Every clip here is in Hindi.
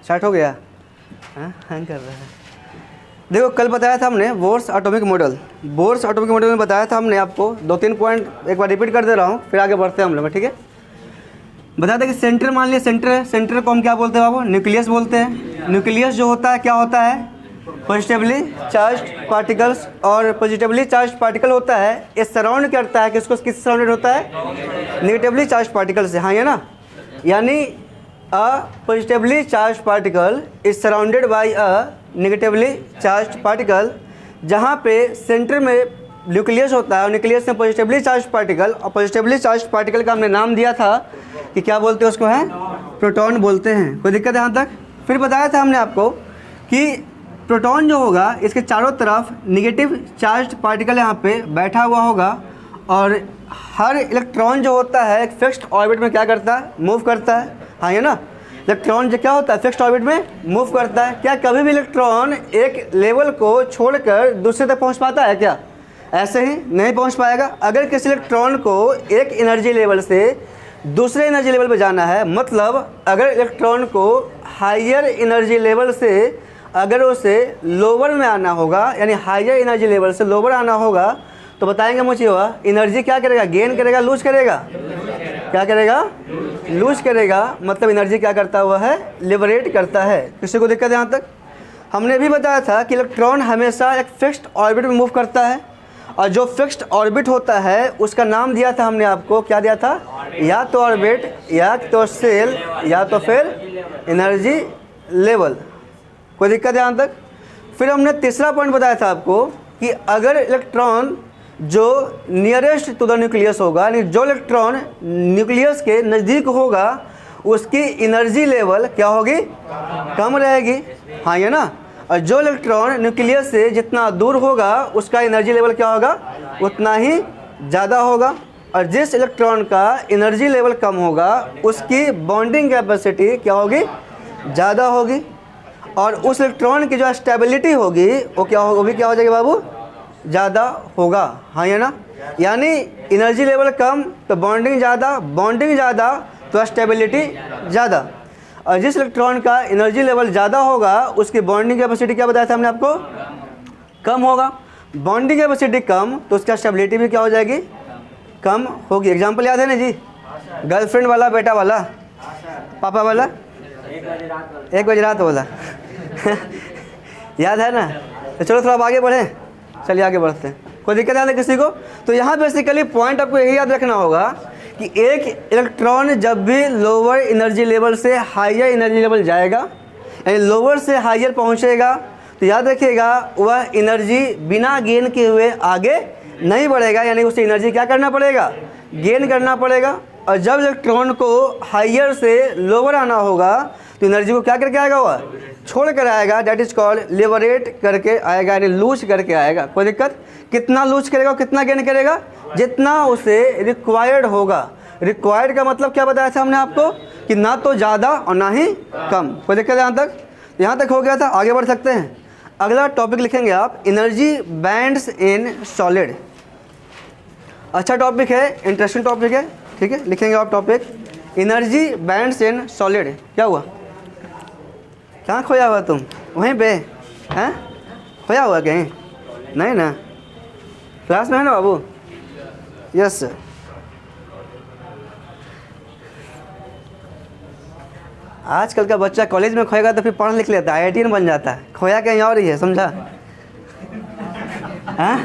स्टार्ट हो गया? हाँ, हैंग कर रहा है। देखो कल बताया था हमने Bohr's atomic model. Bohr's atomic model में बताया था हमने आपको 2-3 पॉइंट एक बार रिपीट कर दे रहा हूँ, फिर आगे बढ़ते हैं हम लोग, ठीक है। बताया था कि सेंटर, मान लिया सेंटर है, सेंटर को हम क्या बोलते हैं बाबू? न्यूक्लियस बोलते हैं। न्यूक्लियस जो होता है क्या होता है? पॉजिटिवली चार्ज्ड पार्टिकल्स, और पॉजिटिवली चार्ज्ड पार्टिकल होता है ये सराउंड करता है किसको? किस सराउंडेड होता है? नेगेटिवली चार्ज्ड पार्टिकल से, हाँ ये ना। यानी a positively charged particle is surrounded by a negatively charged particle. जहाँ पे सेंटर में न्यूक्लियस होता है और न्यूक्लियस में पॉजिटिवली चार्ज्ड पार्टिकल, और पॉजिटिवली चार्ज्ड पार्टिकल का हमने नाम दिया था कि क्या बोलते हैं उसको? है प्रोटॉन बोलते हैं। कोई दिक्कत है यहाँ तक? फिर बताया था हमने आपको कि प्रोटॉन जो होगा इसके चारों तरफ निगेटिव चार्ज्ड पार्टिकल यहाँ पे बैठा हुआ होगा, और हर इलेक्ट्रॉन जो होता है एक फिक्स्ड ऑर्बिट में क्या करता है? मूव करता है, हाँ ये ना। इलेक्ट्रॉन जो क्या होता है? फिक्स्ड ऑर्बिट में मूव करता है। क्या कभी भी इलेक्ट्रॉन एक लेवल को छोड़कर दूसरे तक पहुँच पाता है क्या? ऐसे ही नहीं पहुँच पाएगा। अगर किसी इलेक्ट्रॉन को एक एनर्जी लेवल से दूसरे एनर्जी लेवल पर जाना है, मतलब अगर इलेक्ट्रॉन को हायर एनर्जी लेवल से अगर उसे लोअर में आना होगा, यानी हायर एनर्जी लेवल से लोअर आना होगा, तो बताएंगे मुझे हुआ एनर्जी क्या करेगा? गेन करेगा, लूज करेगा? क्या करेगा? लूज करेगा। मतलब एनर्जी क्या करता हुआ है? लिबरेट करता है। किसी को दिक्कत है यहाँ तक? हमने भी बताया था कि इलेक्ट्रॉन हमेशा एक फिक्स्ड ऑर्बिट में मूव करता है, और जो फिक्स्ड ऑर्बिट होता है उसका नाम दिया था हमने आपको, क्या दिया था? या तो ऑर्बिट, या तो सेल, या तो फिर एनर्जी लेवल। कोई दिक्कत है यहाँ तक? फिर हमने तीसरा पॉइंट बताया था आपको कि अगर इलेक्ट्रॉन जो नियरेस्ट टू द न्यूक्लियस होगा, यानी जो इलेक्ट्रॉन न्यूक्लियस के नज़दीक होगा, उसकी एनर्जी लेवल क्या होगी? कम रहेगी, हाँ ये ना। और जो इलेक्ट्रॉन न्यूक्लियस से जितना दूर होगा उसका एनर्जी लेवल क्या होगा? उतना ही ज़्यादा होगा। और जिस इलेक्ट्रॉन का एनर्जी लेवल कम होगा उसकी बॉन्डिंग कैपेसिटी क्या होगी? ज़्यादा होगी। और उस इलेक्ट्रॉन की जो स्टेबिलिटी होगी वो क्या होगी? वो भी क्या हो जाएगी बाबू? ज़्यादा होगा, हाँ ये ना। यानी एनर्जी लेवल कम तो बॉन्डिंग ज़्यादा, बॉन्डिंग ज़्यादा तो स्टेबिलिटी ज़्यादा। और जिस इलेक्ट्रॉन का एनर्जी लेवल ज़्यादा होगा उसकी बॉन्डिंग कैपेसिटी क्या बताया था हमने आपको? कम होगा। बॉन्डिंग कैपेसिटी कम तो उसका स्टेबिलिटी भी क्या हो जाएगी? कम होगी। एग्जाम्पल याद है ना जी? गर्लफ्रेंड वाला, बेटा वाला, पापा वाला, 1 बजे रात वाला याद है ना? तो चलो थोड़ा आगे बढ़ें, चलिए आगे बढ़ते हैं। कोई दिक्कत याद है किसी को? तो यहाँ बेसिकली पॉइंट आपको यही याद रखना होगा कि एक इलेक्ट्रॉन जब भी लोअर एनर्जी लेवल से हायर एनर्जी लेवल जाएगा, यानी लोअर से हायर पहुँचेगा, तो याद रखिएगा वह एनर्जी बिना गेन किए हुए आगे नहीं बढ़ेगा, यानी उसे एनर्जी क्या करना पड़ेगा? गेन करना पड़ेगा। और जब इलेक्ट्रॉन को हायर से लोअर आना होगा तो एनर्जी को क्या करके आएगा? वह छोड़ कर आएगा, डेट इज कॉल्ड लिबरेट करके आएगा, यानी लूज करके आएगा। कोई दिक्कत? कितना लूज करेगा और कितना गेन करेगा? जितना उसे रिक्वायर्ड होगा। रिक्वायर्ड का मतलब क्या बताया था हमने आपको? कि ना तो ज़्यादा और ना ही कम। कोई दिक्कत यहाँ तक? यहाँ तक हो गया था, आगे बढ़ सकते हैं। अगला टॉपिक लिखेंगे आप, एनर्जी बैंड्स इन सॉलिड। अच्छा टॉपिक है, इंटरेस्टिंग टॉपिक है, ठीक है। लिखेंगे आप topic energy bands in solid. क्या हुआ? कहाँ खोया हुआ तुम? वहीं पे हैं? खोया हुआ कहीं? नहीं ना, क्लास में है ना बाबू? Yes sir. आजकल का बच्चा कॉलेज में खोएगा तो फिर पढ़ लिख लेता है, IITian बन जाता है। खोया कहीं और ही है, समझा? हाँ,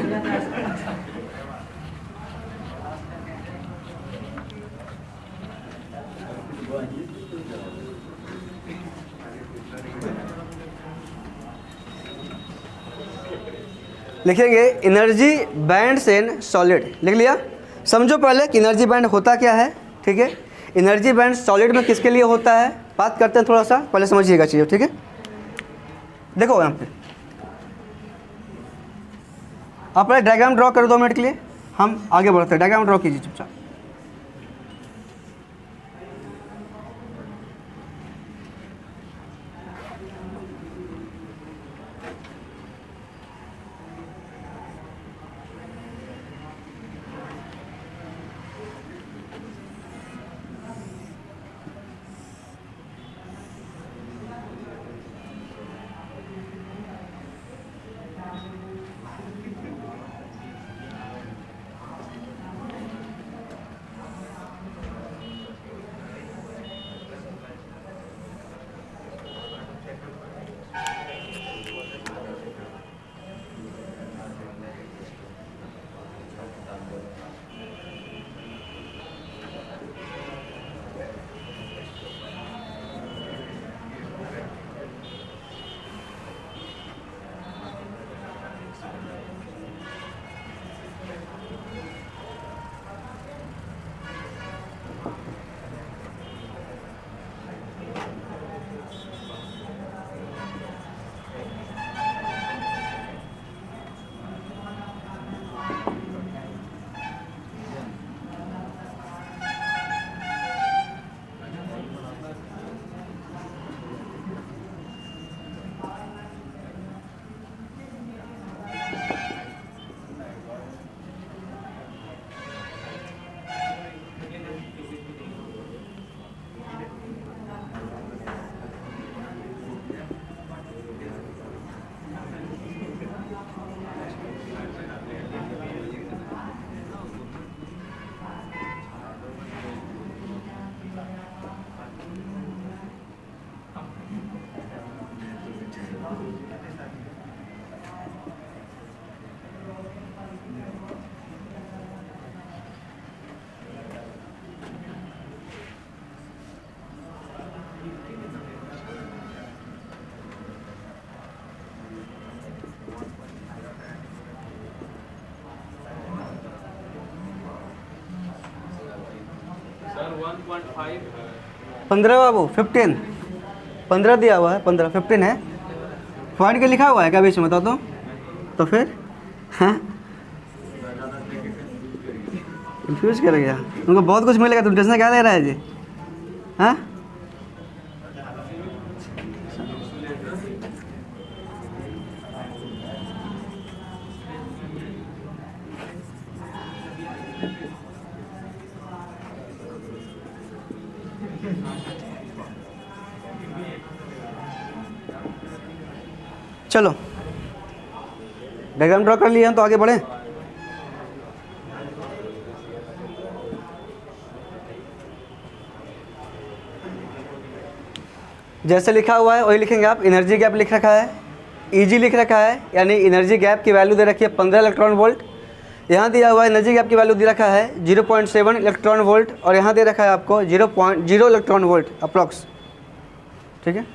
लिखेंगे एनर्जी बैंड्स इन सॉलिड। लिख लिया? समझो पहले कि एनर्जी बैंड होता क्या है, ठीक है। एनर्जी बैंड सॉलिड में किसके लिए होता है बात करते हैं, थोड़ा सा पहले समझिएगा चीज़, ठीक है। देखो यहाँ पे आप पहले डायग्राम ड्रॉ करो 2 मिनट के लिए, हम आगे बढ़ते हैं। डायग्राम ड्रॉ कीजिए चुपचाप। 15 बाबू 15 दिया हुआ है, 15 है। पॉइंट के लिखा हुआ है क्या बीच में बताओ तो फिर हाँ कंफ्यूज कर गया। तुमको बहुत कुछ मिलेगा, तुम टेंशन क्या ले रहा है जी? हाँ चलो डायग्राम ड्रॉ कर लिए हैं तो आगे बढ़ें। जैसे लिखा हुआ है वही लिखेंगे आप। एनर्जी गैप लिख रखा है, ईजी लिख रखा है, यानी एनर्जी गैप की वैल्यू दे रखी है 15 इलेक्ट्रॉन वोल्ट। यहाँ दिया हुआ है एनर्जी गैप की वैल्यू दे रखा है 0.7 इलेक्ट्रॉन वोल्ट, और यहाँ दे रखा है आपको 0.0 इलेक्ट्रॉन वोल्ट अप्रॉक्स। ठीक है,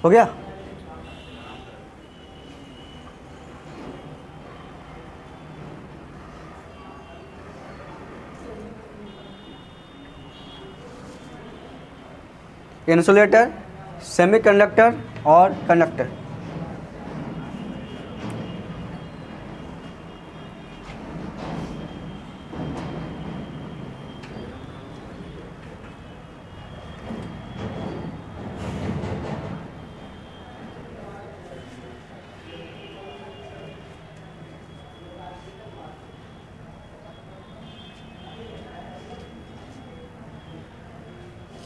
हो गया। इंसुलेटर, सेमीकंडक्टर और कंडक्टर।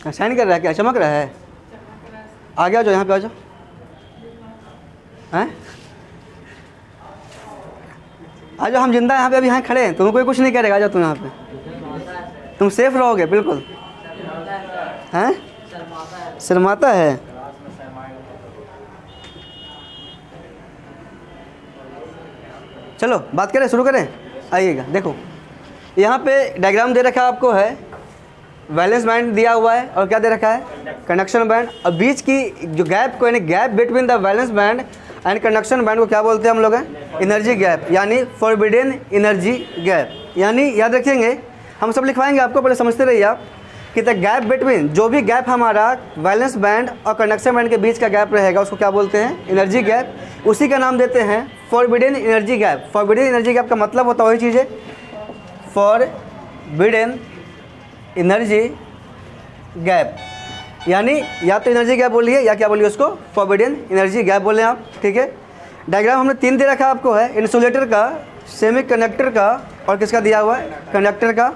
साइन कर रहा है क्या? चमक रहा है? आ गया, जो यहाँ पे आ जाओ। हैं आ जाओ, हम जिंदा यहाँ पे अभी यहाँ खड़े हैं, तुम्हें कोई कुछ नहीं करेगा। आ जाओ तुम यहाँ पे, तुम सेफ रहोगे बिल्कुल। हैं शर्माता है? चलो बात करें, शुरू करें। आइएगा, देखो यहाँ पे डायग्राम दे रखा है आपको, है वैलेंस बैंड दिया हुआ है और क्या दे रखा है कंडक्शन बैंड। और बीच की जो गैप को, यानी gap between the valence band and conduction band को क्या बोलते हैं हम लोग? हैं एनर्जी गैप, यानी फॉरबिडन एनर्जी गैप। यानी याद रखेंगे, हम सब लिखवाएंगे आपको, पहले समझते रहिए आप कि द गैप बिटवीन, जो भी गैप हमारा वैलेंस बैंड और कंडक्शन बैंड के बीच का गैप रहेगा उसको क्या बोलते हैं? Energy gap. उसी का नाम देते हैं forbidden energy gap. Forbidden energy gap का मतलब होता है वही चीज़ है, फॉरबिडन एनर्जी गैप, यानी या तो एनर्जी गैप बोलिए या क्या बोलिए उसको, फॉरबिडन एनर्जी गैप बोले आप। ठीक है, डायग्राम हमने 3 दे रखा आपको, है इंसुलेटर का, सेमीकंडक्टर का और किसका दिया हुआ है? कंडक्टर का।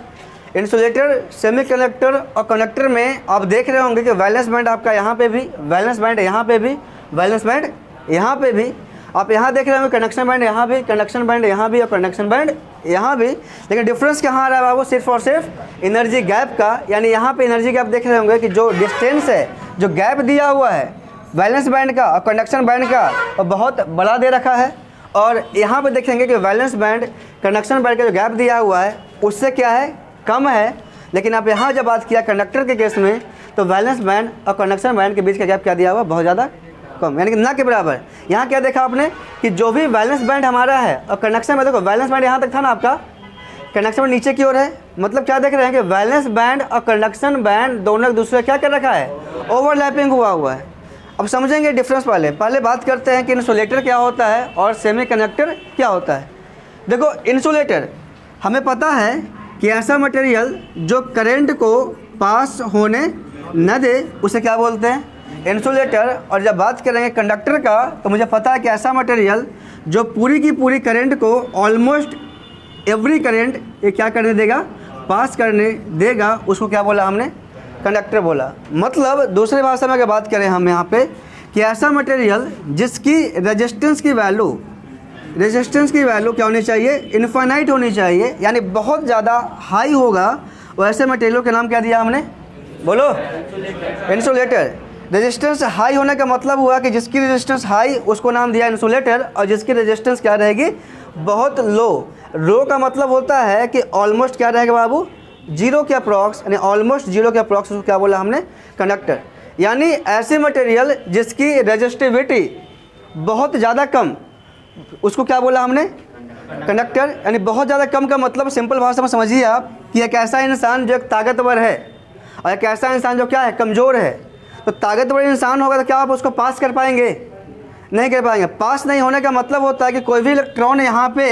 इंसुलेटर, सेमीकंडक्टर और कंडक्टर में आप देख रहे होंगे कि वैलेंस बैंड आपका यहाँ पे भी, वैलेंस बैंड यहाँ पे भी, वैलेंस बैंड यहाँ पे भी। आप यहाँ देख रहे होंगे कंडक्शन बैंड यहाँ भी, कंडक्शन बैंड यहाँ भी और कंडक्शन बैंड यहाँ भी। लेकिन डिफरेंस कहाँ आ रहा है बाबू? सिर्फ और सिर्फ एनर्जी गैप का। यानी यहाँ पे एनर्जी गैप देख रहे होंगे कि जो डिस्टेंस है, जो गैप दिया हुआ है वैलेंस बैंड का और कंडक्शन बैंड का, और बहुत बड़ा दे रखा है। और यहाँ पे देखेंगे कि वैलेंस बैंड कंडक्शन बैंड का जो गैप दिया हुआ है उससे क्या है? कम है। लेकिन आप यहाँ जब बात किया कंडक्टर के केस में, तो वैलेंस बैंड और कंडक्शन बैंड के बीच का गैप क्या दिया हुआ? बहुत ज़्यादा कम, यानी कि ना के बराबर। यहाँ क्या देखा आपने कि जो भी वैलेंस बैंड हमारा है और कंडक्शन में, देखो वैलेंस बैंड यहाँ तक था ना आपका, कंडक्शन बैंड नीचे की ओर है। मतलब क्या देख रहे हैं कि वैलेंस बैंड और कंडक्शन बैंड दोनों एक दूसरे क्या कर रखा है? ओवरलैपिंग हुआ है। अब समझेंगे डिफरेंस। पहले बात करते हैं कि इंसुलेटर क्या होता है और सेमीकंडक्टर क्या होता है। देखो इंसुलेटर, हमें पता है कि ऐसा मटेरियल जो करंट को पास होने न दे उसे क्या बोलते हैं? इंसुलेटर। और जब बात करेंगे कंडक्टर का, तो मुझे पता है कि ऐसा मटेरियल जो पूरी की पूरी करंट को, ऑलमोस्ट एवरी करंट ये क्या करने देगा? पास करने देगा, उसको क्या बोला हमने? कंडक्टर बोला। मतलब दूसरी भाषा में अगर बात करें हम यहाँ पे कि ऐसा मटेरियल जिसकी रेजिस्टेंस की वैल्यू क्या होनी चाहिए? इनफाइनाइट होनी चाहिए, यानी बहुत ज़्यादा हाई होगा। वैसे मटेरियल के नाम क्या दिया हमने? बोलो, इंसुलेटर। रेजिस्टेंस हाई होने का मतलब हुआ कि जिसकी रेजिस्टेंस हाई उसको नाम दिया इंसुलेटर, और जिसकी रेजिस्टेंस क्या रहेगी, बहुत लो का मतलब होता है कि ऑलमोस्ट क्या रहेगा बाबू, जीरो के अप्रॉक्स, यानी ऑलमोस्ट जीरो के अप्रॉक्स, उसको क्या बोला हमने, कंडक्टर। यानी ऐसे मटेरियल जिसकी रेजिस्टिविटी बहुत ज़्यादा कम, उसको क्या बोला हमने, कंडक्टर। यानी बहुत ज़्यादा कम का मतलब सिंपल भाषा में समझिए आप कि एक ऐसा इंसान जो एक ताकतवर है और एक ऐसा इंसान जो क्या है, कमज़ोर है। तो ताकतवर इंसान होगा तो क्या आप उसको पास कर पाएंगे, नहीं कर पाएंगे। पास नहीं होने का मतलब होता है कि कोई भी इलेक्ट्रॉन यहाँ पे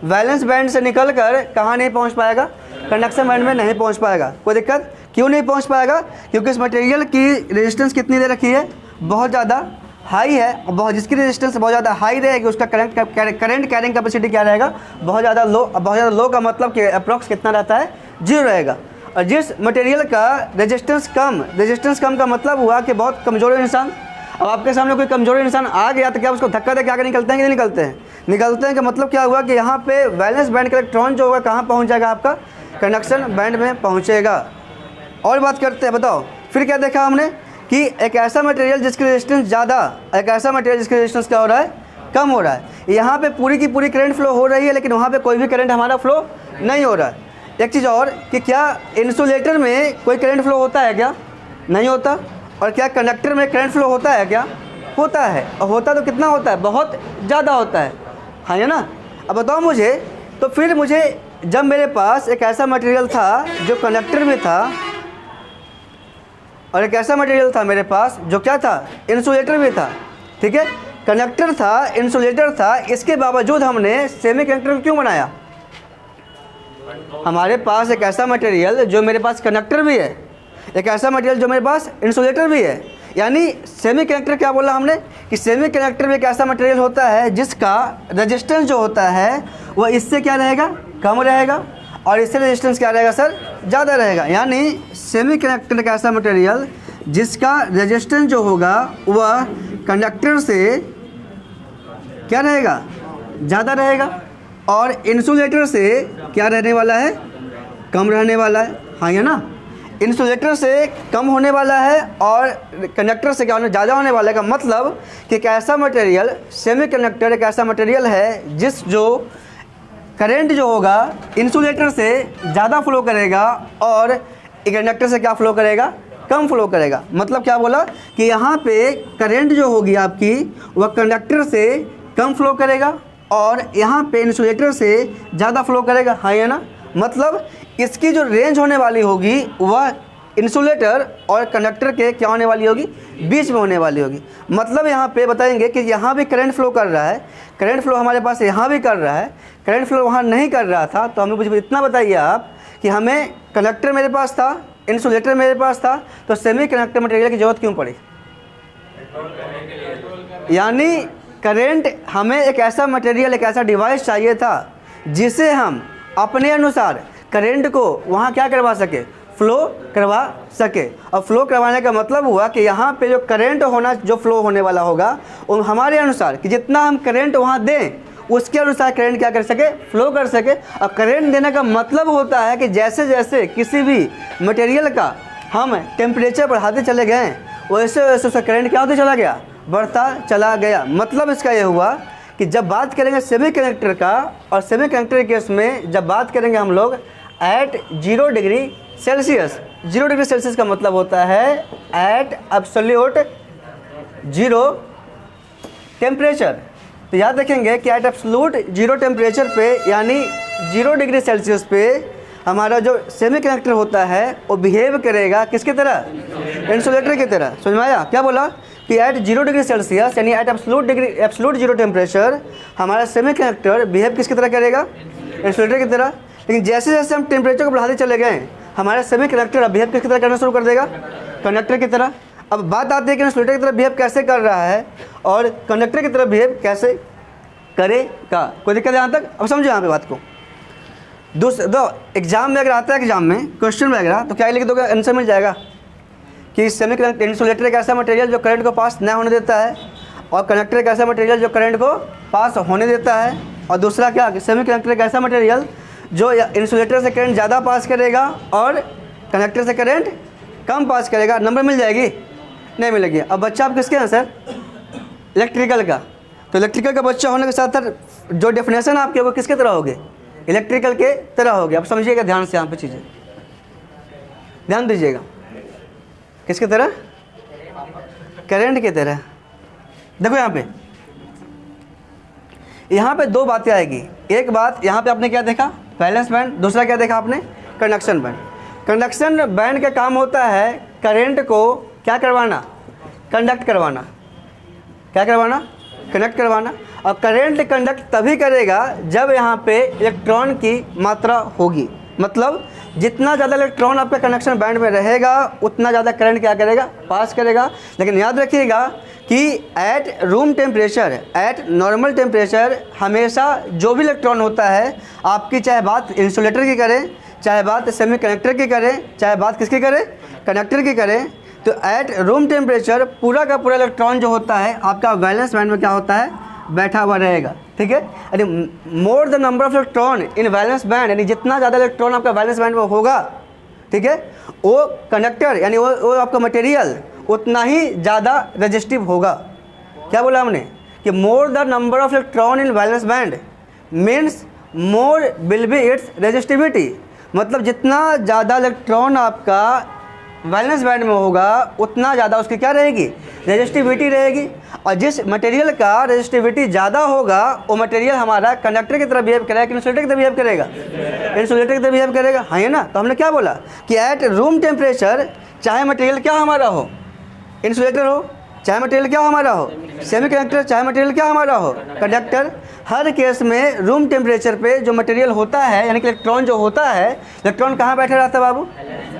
वैलेंस बैंड से निकल कर कहाँ नहीं पहुँच पाएगा, कंडक्शन बैंड में नहीं पहुँच पाएगा। कोई दिक्कत, क्यों नहीं पहुँच पाएगा, क्योंकि इस मटेरियल की रेजिस्टेंस कितनी दे रखी है, बहुत ज़्यादा हाई है, और बहुत जिसकी रेजिस्टेंस बहुत ज़्यादा हाई रहेगी उसका करंट कैरिंग कैपेसिटी क्या रहेगा, बहुत ज़्यादा लो। बहुत ज़्यादा लो का मतलब कि अप्रॉक्स कितना रहता है, जीरो रहेगा। और जिस मटेरियल का रेजिस्टेंस कम का मतलब हुआ कि बहुत कमज़ोर इंसान। अब आपके सामने कोई कमज़ोर इंसान आ गया तो क्या उसको धक्का दे के आगे निकलते हैं कि नहीं निकलते हैं, निकलते हैं। का मतलब क्या हुआ कि यहाँ पे वैलेंस बैंड का इलेक्ट्रॉन जो होगा कहाँ पहुँच जाएगा, आपका कंडक्शन बैंड में पहुँचेगा। और बात करते हैं, बताओ फिर क्या देखा हमने कि एक ऐसा मटेरियल जिसकी रेजिस्टेंस ज़्यादा, एक ऐसा मटेरियल जिसकी रेजिस्टेंस क्या हो रहा है, कम हो रहा है। यहाँ पे पूरी की पूरी करंट फ्लो हो रही है, लेकिन वहाँ पे कोई भी करंट हमारा फ्लो नहीं हो रहा है। एक चीज़ और कि क्या इंसुलेटर में कोई करंट फ्लो होता है क्या, नहीं होता। और क्या कंडक्टर में करंट फ्लो होता है क्या, होता है। और होता तो कितना होता है, बहुत ज़्यादा होता है, हाँ है ना। अब बताओ मुझे, तो फिर मुझे जब मेरे पास एक ऐसा मटेरियल था जो कंडक्टर में था और एक ऐसा मटेरियल था मेरे पास जो क्या था, इंसुलेटर में था, ठीक है, कंडक्टर था, इंसुलेटर था, इसके बावजूद हमने सेमी कंडक्टर क्यों बनाया। हमारे पास एक ऐसा मटेरियल जो मेरे पास कंडक्टर भी है, एक ऐसा मटेरियल जो मेरे पास इंसुलेटर भी है। यानी सेमी कंडक्टर क्या बोला हमने कि सेमी कंडक्टर में एक ऐसा मटेरियल होता है जिसका रेजिस्टेंस जो होता है वह इससे क्या रहेगा, कम रहेगा, और इससे रेजिस्टेंस क्या रहेगा सर, ज़्यादा रहेगा। यानी सेमी कंडक्टर एक ऐसा मटेरियल जिसका रेजिस्टेंस जो होगा वह कंडक्टर से क्या रहेगा, ज़्यादा रहेगा, और इंसुलेटर से क्या रहने वाला है, कम रहने वाला है, हाँ है ना। इंसुलेटर से कम होने वाला है और कंडक्टर से क्या होने, ज़्यादा होने वाला है। का मतलब कि एक ऐसा मटेरियल, सेमी कंडक्टर एक ऐसा मटेरियल है जिस जो करंट जो होगा इंसुलेटर से ज़्यादा फ्लो करेगा और कंडक्टर से क्या फ्लो करेगा, कम फ्लो करेगा। मतलब क्या बोला कि यहाँ पे करंट जो होगी आपकी वह कंडक्टर से कम फ्लो करेगा और यहाँ पे इंसुलेटर से ज़्यादा फ्लो करेगा, हाँ या ना। मतलब इसकी जो रेंज होने वाली होगी वह इंसुलेटर और कंडक्टर के क्या होने वाली होगी, बीच में होने वाली होगी। मतलब यहाँ पे बताएंगे कि यहाँ भी करंट फ्लो कर रहा है, करंट फ्लो हमारे पास यहाँ भी कर रहा है, करंट फ्लो वहाँ नहीं कर रहा था। तो हमें मुझे इतना बताइए आप कि हमें कंडक्टर मेरे पास था, इंसुलेटर मेरे पास था, तो सेमी कंडक्टर मटेरियल की ज़रूरत क्यों पड़ी। यानी करंट, हमें एक ऐसा मटेरियल, एक ऐसा डिवाइस चाहिए था जिसे हम अपने अनुसार करंट को वहाँ क्या करवा सके, फ्लो करवा सके। और फ्लो करवाने का मतलब हुआ कि यहाँ पे जो करंट होना, जो फ्लो होने वाला होगा वो हमारे अनुसार कि जितना हम करंट वहाँ दें उसके अनुसार करंट क्या कर सके, फ्लो कर सके। और करंट देने का मतलब होता है कि जैसे जैसे किसी भी मटेरियल का हम टेम्परेचर बढ़ाते चले गए वैसे वैसे उसका करंट क्या होते चला गया, बढ़ता चला गया। मतलब इसका ये हुआ कि जब बात करेंगे सेमी कंडक्टर का, और सेमी कंडक्टर के केस में जब बात करेंगे हम लोग at 0 degree Celsius, 0 degree Celsius का मतलब होता है एट एब्सोल्यूट 0 टेम्परेचर। तो याद रखेंगे कि एट एब्सोल्यूट 0 टेम्परेचर पे, यानी 0 डिग्री सेल्सियस पे हमारा जो सेमी कंडक्टर होता है वो बिहेव करेगा किसकी तरह, इंसुलेटर की तरह। समझ में आया क्या बोला कि एट 0 डिग्री सेल्सियस यानी एट एब्सोल्यूट 0 टेम्परेचर हमारा सेमी कंडक्टर बिहेव किसकी तरह करेगा, इंसुलेटर की तरह। लेकिन जैसे जैसे हम टेम्परेचर को बढ़ाते चले गए हमारा सेमी कंडक्टर बिहेव किसकी तरह करना शुरू कर देगा, कंडक्टर की तरह। अब बात आती है कि इंसुलेटर की तरह बिहेव कैसे कर रहा है और कंडक्टर की तरह बिहेव कैसे करेगा। कोई दिक्कत है यहाँ तक, अब समझो यहाँ पे बात को। दो एग्जाम में अगर आता है, एग्जाम में क्वेश्चन में अगर तो क्या लिख दोगे, आंसर मिल जाएगा कि सेमी कंडक्टर इंसुलेटर एक ऐसा मटेरियल जो करंट को पास न होने देता है और कंडक्टर एक ऐसा मटेरियल जो करंट को पास होने देता है। और दूसरा क्या कि सेमी कंडक्टर एक ऐसा मटेरियल जो इंसुलेटर से करंट ज़्यादा पास करेगा और कंडक्टर से करंट कम पास करेगा। नंबर मिल जाएगी, नहीं मिलेगी। अब बच्चा आप किसके हैं सर? इलेक्ट्रिकल का। तो इलेक्ट्रिकल का बच्चा होने के साथ साथ जो डेफिनेशन आपके वो किसके तरह होगे? इलेक्ट्रिकल के तरह होगे। आप समझिएगा ध्यान से यहाँ पे चीज़ें, ध्यान दीजिएगा। किसके तरह? करंट की तरह। देखो यहाँ पे दो बातें आएगी। एक बात यहाँ पे आपने क्या देखा? Balance band. दूसरा क्या देखा आपने? Conduction band. कंडक्शन बैंड का काम होता है करंट को क्या करवाना? कंडक्ट करवाना। क्या करवाना? कनेक्ट करवाना। और करंट कंडक्ट तभी करेगा जब यहाँ पे इलेक्ट्रॉन की मात्रा होगी। मतलब जितना ज़्यादा इलेक्ट्रॉन आपका कंडक्शन बैंड में रहेगा उतना ज़्यादा करंट क्या करेगा? पास करेगा। लेकिन याद रखिएगा कि at room temperature, eight normal temperature, हमेशा जो भी इलेक्ट्रॉन होता है आपकी, चाहे बात इंसुलेटर की करें, चाहे बात सेमी कंडक्टर की करें, चाहे बात किसकी करें? कंडक्टर की करें, तो एट रूम टेम्परेचर पूरा का पूरा इलेक्ट्रॉन जो होता है आपका वैलेंस बैंड में क्या होता है? बैठा हुआ रहेगा। ठीक है, यानी more the number of electron in valence band, यानी जितना ज़्यादा इलेक्ट्रॉन आपका वैलेंस बैंड में होगा, ठीक है, वो कंडक्टर यानी वो आपका मटेरियल उतना ही ज़्यादा रेजिस्टिव होगा। क्या बोला हमने? कि more the number of electron in valence band means more will be it's resistivity. मतलब जितना ज़्यादा इलेक्ट्रॉन आपका वैलेंस बैंड में होगा उतना ज़्यादा उसकी क्या रहेगी? रेजिस्टिविटी रहेगी। और जिस मटेरियल का रेजिस्टिविटी ज़्यादा होगा वो मटेरियल हमारा कंडक्टर की तरह बिहेव करेगा कि इंसुलेटर की तरह बिहेव करेगा? इंसुलेटर की तरह बिहेव करेगा। हाँ, ये ना। तो हमने क्या बोला कि एट रूम टेम्परेचर चाहे मटेरियल क्या हमारा हो, इंसुलेटर हो, चाहे मटेरियल क्या हमारा हो, सेमी कंडक्टर, चाहे मटेरियल क्या हमारा हो, कंडक्टर, हर केस में रूम टेम्परेचर पे जो मटेरियल होता है यानी कि इलेक्ट्रॉन जो होता है, इलेक्ट्रॉन कहाँ बैठे रहता है बाबू?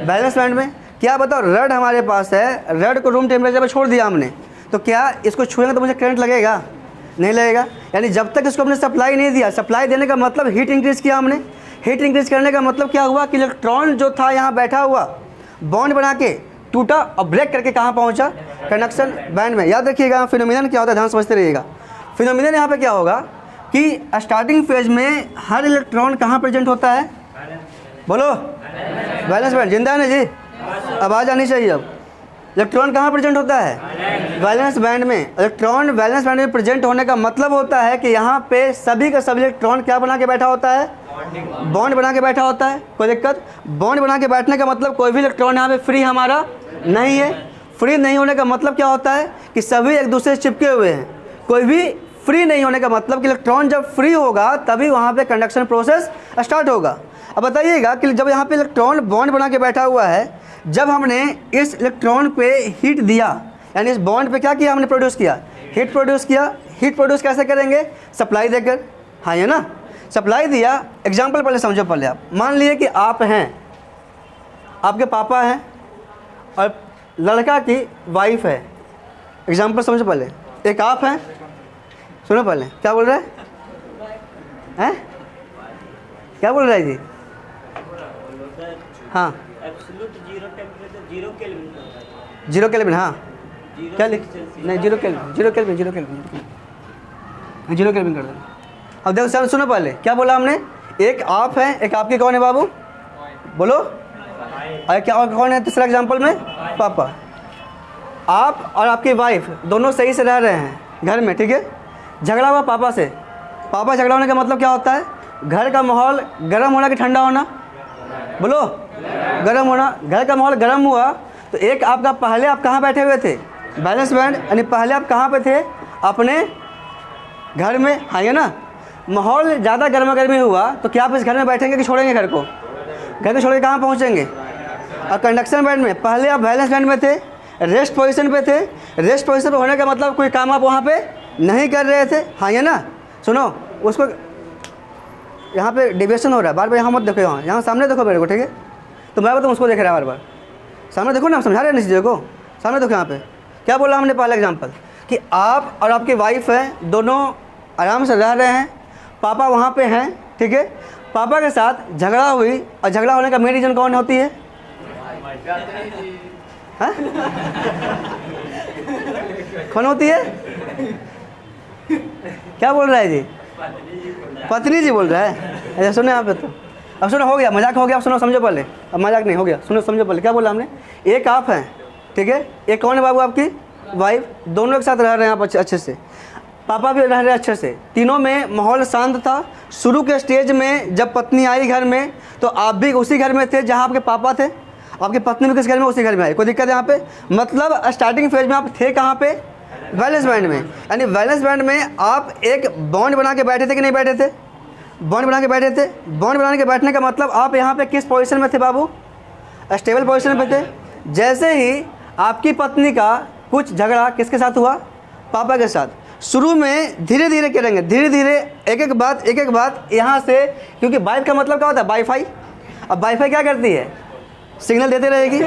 बैलेंस बैंड में। क्या बताओ, रड हमारे पास है, रड को रूम टेम्परेचर पे छोड़ दिया हमने, तो क्या इसको छुएंगे तो मुझे करंट लगेगा? नहीं लगेगा। यानी जब तक इसको हमने सप्लाई नहीं दिया, सप्लाई देने का मतलब हीट इंक्रीज किया हमने। हीट इंक्रीज करने का मतलब क्या हुआ कि इलेक्ट्रॉन जो था यहाँ बैठा हुआ बॉन्ड बना के टूटा और ब्रेक करके कहाँ पहुँचा? कंडक्शन बैंड में। याद रखिएगा फिनोमिनन क्या होता है, ध्यान समझते रहिएगा। फिनोमिनन यहाँ पे क्या होगा कि स्टार्टिंग फेज में हर इलेक्ट्रॉन कहाँ प्रेजेंट होता है? बोलो, बैलेंस बैंड। जिंदा है ना जी? आवाज़ आनी चाहिए। अब इलेक्ट्रॉन कहाँ प्रेजेंट होता है? वैलेंस बैंड में। इलेक्ट्रॉन वैलेंस बैंड में प्रेजेंट होने का मतलब होता है कि यहाँ पे सभी का सभी इलेक्ट्रॉन क्या बना के बैठा होता है? बॉन्ड बना के बैठा होता है। कोई दिक्कत? बॉन्ड बना के बैठने का मतलब कोई भी इलेक्ट्रॉन यहाँ पे फ्री हमारा नहीं है। फ्री नहीं होने का मतलब क्या होता है कि सभी एक दूसरे से चिपके हुए हैं। कोई भी फ्री नहीं होने का मतलब कि इलेक्ट्रॉन जब फ्री होगा तभी वहाँ पे कंडक्शन प्रोसेस स्टार्ट होगा। अब बताइएगा कि जब यहाँ पे इलेक्ट्रॉन बॉन्ड बना के बैठा हुआ है, जब हमने इस इलेक्ट्रॉन पे हीट दिया यानी इस बॉन्ड पे क्या किया हमने? प्रोड्यूस किया, हीट प्रोड्यूस किया। हीट प्रोड्यूस कैसे करेंगे? सप्लाई देकर। हाँ, ये ना, सप्लाई दिया। एग्जांपल पहले समझो। पहले आप मान लिए कि आप हैं, आपके पापा हैं और लड़का की वाइफ है। एग्जांपल समझो पहले। एक आप हैं, सुनो पहले क्या बोल रहे हैं? क्या बोल रहे हैं जी? हाँ, जीरो केल्विन। हाँ, क्या लिख? नहीं, zero kelvin, zero kelvin, zero kelvin, zero kelvin कर देना। अब देखो सर, सुनो पहले क्या बोला हमने? एक आप है, एक आपके कौन है बाबू? बोलो। अरे क्या और कौन है तीसरा एग्जांपल में? पापा। आप और आपकी वाइफ दोनों सही से रह रहे हैं घर में, ठीक है। झगड़ा हुआ पापा से। पापा झगड़ा होने का मतलब क्या होता है? घर का माहौल गर्म होना कि ठंडा होना? बोलो, गर्म होना। घर का माहौल गर्म हुआ तो एक आपका, पहले आप कहाँ बैठे हुए थे? Balance band. यानी पहले आप कहाँ पे थे? अपने घर में। हाँ, ये ना। माहौल ज़्यादा गर्मा गर्मी हुआ तो क्या आप इस घर में बैठेंगे कि छोड़ेंगे घर को? घर को छोड़ के कहाँ पहुँचेंगे? और कंडक्शन बैंड में पहले आप बैलेंस बैंड में थे, रेस्ट पोजीशन पे थे। रेस्ट पोजीशन पे होने का मतलब कोई काम आप वहाँ पे नहीं कर रहे थे। हाँ, ये ना। सुनो, उसको यहाँ पे डिविएशन हो रहा है, बार बार यहाँ मत देखो, यहाँ सामने देखो मेरे को, ठीक है। तो मैं बताऊँ उसको देख रहा है बार बार, सामने देखो ना, समझा रहे हैं इस चीज़ को, सामने देखो। यहाँ पे क्या बोला हमने पहला एग्जांपल कि आप और आपकी वाइफ हैं, दोनों आराम से रह रहे हैं। पापा वहाँ पे हैं, ठीक है। पापा के साथ झगड़ा हुई और झगड़ा होने का मेन रीज़न कौन होती है? हाँ? कौन होती है? क्या बोल रहा है जी? पत्नी जी बोल रहा है। अच्छा सुनो यहाँ पे, तो अब सुनो, हो गया मजाक हो गया। अब सुनो, समझो पहले, अब मजाक नहीं हो गया, सुनो समझो पहले क्या बोला हमने। एक आप हैं, ठीक है। एक कौन है बाबू? आपकी वाइफ। दोनों एक साथ रह रहे हैं आप अच्छे से, पापा भी रह रहे हैं अच्छे से, तीनों में माहौल शांत था। शुरू के स्टेज में जब पत्नी आई घर में तो आप भी उसी घर में थे जहाँ आपके पापा थे, आपकी पत्नी भी किस घर में? उसी घर में आई। कोई दिक्कत है यहाँ पे? मतलब स्टार्टिंग फेज में आप थे कहाँ पे? वैलेंस बैंड में। यानी वैलेंस बैंड में आप एक बॉन्ड बना के बैठे थे कि नहीं बैठे थे? बॉन्ड बना के बैठे थे। बॉन्ड बना के बैठने का मतलब आप यहाँ पे किस पोजीशन में थे बाबू? स्टेबल पोजीशन में थे। जैसे ही आपकी पत्नी का कुछ झगड़ा किसके साथ हुआ? पापा के साथ। शुरू में धीरे धीरे करेंगे, धीरे धीरे एक एक बात यहाँ से, क्योंकि वाइफ का मतलब क्या होता है? वाईफाई। अब वाईफाई क्या करती है? सिग्नल देते रहेगी,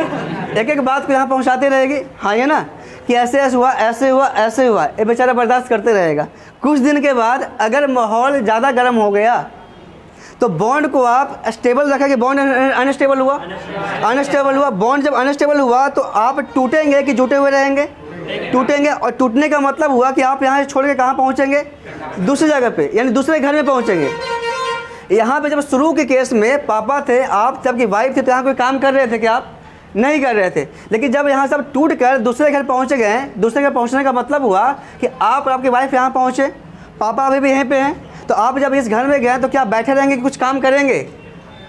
एक एक बात को यहाँ पहुँचाते रहेगी। हाँ ये ना कि ऐसे ऐसे हुआ, ऐसे हुआ, ऐसे हुआ, ये बेचारा बर्दाश्त करते रहेगा। कुछ दिन के बाद अगर माहौल ज़्यादा गर्म हो गया तो बॉन्ड को आप स्टेबल रखेंगे। बॉन्ड अनस्टेबल हुआ, अनस्टेबल हुआ। बॉन्ड जब अनस्टेबल हुआ तो आप टूटेंगे कि जुटे हुए रहेंगे? टूटेंगे। और टूटने का मतलब हुआ कि आप यहाँ से छोड़ के कहाँ पहुँचेंगे? दूसरी जगह पे, यानी दूसरे घर में पहुँचेंगे। यहाँ पे जब शुरू के केस में पापा थे, आप जबकि वाइफ थे, तो यहाँ कोई काम कर रहे थे क्या? आप नहीं कर रहे थे। लेकिन जब यहाँ सब टूट कर दूसरे घर पहुँच गए, दूसरे घर पहुँचने का मतलब हुआ कि आप और आपकी वाइफ यहाँ पहुँचे, पापा अभी भी यहीं पे हैं। तो आप जब इस घर में गए तो क्या बैठे रहेंगे कि कुछ काम करेंगे?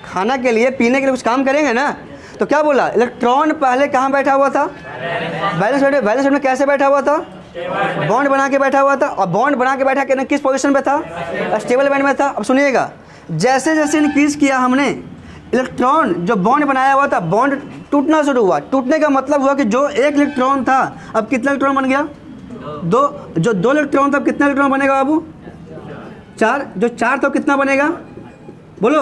खाना के लिए, पीने के लिए कुछ काम करेंगे ना। तो क्या बोला? इलेक्ट्रॉन पहले कहाँ बैठा हुआ था? Balance band. बैलेंस बैंड में कैसे बैठा हुआ था? बॉन्ड बना के बैठा हुआ था। और बॉन्ड बना के बैठा के किस पोजीशन पे था? स्टेबल बैंड में था। अब सुनिएगा, जैसे जैसे इंक्रीज किया हमने इलेक्ट्रॉन, जो बॉन्ड बनाया हुआ था, बॉन्ड टूटना शुरू हुआ। टूटने का मतलब हुआ कि जो एक इलेक्ट्रॉन था अब कितना इलेक्ट्रॉन बन गया? दो। जो दो इलेक्ट्रॉन था, कितना इलेक्ट्रॉन बनेगा बाबू? 4। जो 4 था कितना बनेगा? बोलो।